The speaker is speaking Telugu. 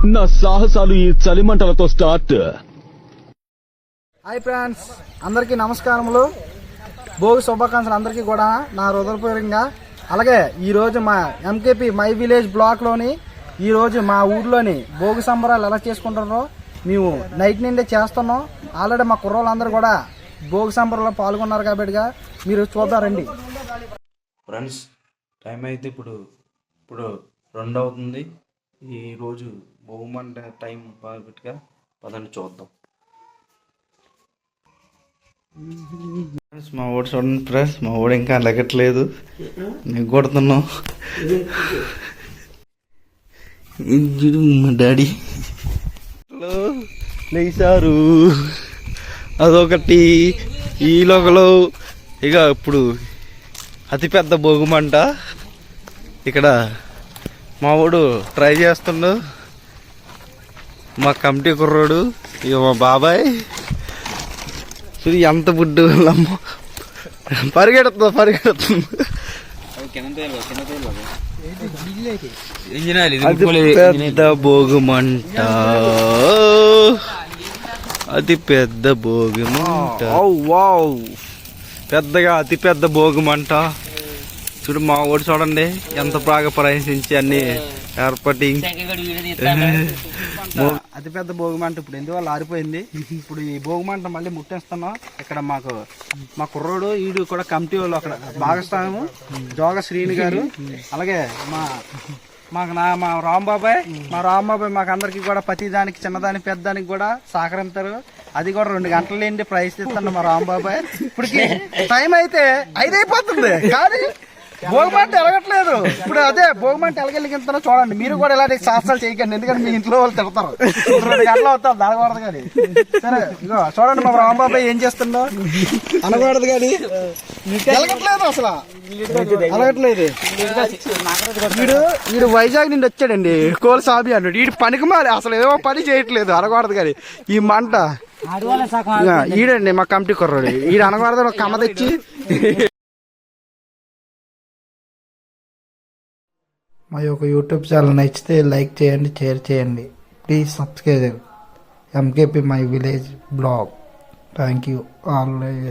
నా సాహసాలు ఈ చలిమంటలతో స్టార్ట్. హాయ్ ఫ్రెండ్స్, అందరికీ నమస్కారములు. భోగి శుభాకాంక్షలు అందరికీ కూడా నా హృదయపూర్వకంగా. అలాగే ఈరోజు మా ఎంకేపీ మై విలేజ్ బ్లాక్లోని ఈరోజు మా ఊర్లోని భోగి సంబరాలు ఎలా చేసుకుంటారో మేము నైట్ నుండే చేస్తున్నాం. ఆల్రెడీ మా కుర్రోళ్ళందరూ కూడా భోగి సంబరాల్లో పాల్గొన్నారు కాబట్టి మీరు చూద్దారండి. ఫ్రెండ్స్, టైం అయితే ఇప్పుడు 2 అవుతుంది. ఈరోజు భోగిమంట టైం పర్ఫెక్ట్గా పదండి చూద్దాం. మా ఓడి చూడండి ఫ్రెండ్స్, మా ఓడి ఇంకా లెగట్లేదు, నేను కొడుతున్నాం. మా డాడీ లేచారు, అదొకటి. ఈ లోకలో ఇక ఇప్పుడు అతిపెద్ద భోగిమంట ఇక్కడ మా వాడు ట్రై చేస్తుండు. మా కమిటీ కుర్రోడు, ఇక మా బాబాయ్ చూడు ఎంత బుడ్డు పరిగెడుతుంది. పెద్ద భోగిమంట, అతి పెద్ద భోగిమంట, పెద్దగా అతి పెద్ద భోగిమంట. చూడు మా ఓడి చూడండి ఎంత బాగా ప్రయత్నించి అన్ని ఏర్పాటి. అతిపెద్ద భోగిమంట ఇప్పుడు ఎందువల్ల ఆరిపోయింది. ఇప్పుడు ఈ భోగిమంట మళ్ళీ ముట్టేస్తున్నాం. ఇక్కడ మా కుర్రోడు ఈడు కూడా కమిటీ వాళ్ళు అక్కడ భాగస్వామ్యం జోగ శ్రీని గారు. అలాగే మా రాంబాబాయ్ మాకు అందరికి కూడా ప్రతి దానికి చిన్నదానికి పెద్దదానికి కూడా సహకరిస్తారు. అది కూడా 2 గంటల నుండి ప్రయత్నిస్తాను మా రాంబాబాయ్. ఇప్పటికి టైం అయితే 5 అయిపోతుంది కానీ భోగిమంట ఎలగట్లేదు. ఇప్పుడు అదే భోగిమంట ఎలగెలిగిన చూడండి. మీరు కూడా ఇలాంటి శాస్త్రాలు చేయకండి, ఎందుకంటే మీ ఇంట్లో వాళ్ళు తిడతారు. 2 గంటలు అవుతారు అనకూడదు కానీ. సరే ఇగో చూడండి మా రాంబాబాయ్ ఏం చేస్తుండో. అనకూడదు కానీ ఎలగట్లేదు, అసలు ఎలగట్లేదు. వీడు వైజాగ్ నుండి వచ్చాడండి, కోల్ సాబి అన్నాడు. వీడు పనికి మాలి అసలు ఏమో పని చేయట్లేదు, అనకూడదు కానీ. ఈ మంట ఈడండి మా కమిటీ కుర్రాడు, ఈడు అనకూడదు కమ్మ తెచ్చి. మా యొక్క యూట్యూబ్ ఛానల్ నచ్చితే లైక్ చేయండి, షేర్ చేయండి. Please subscribe MKP my village blog. Thank you always.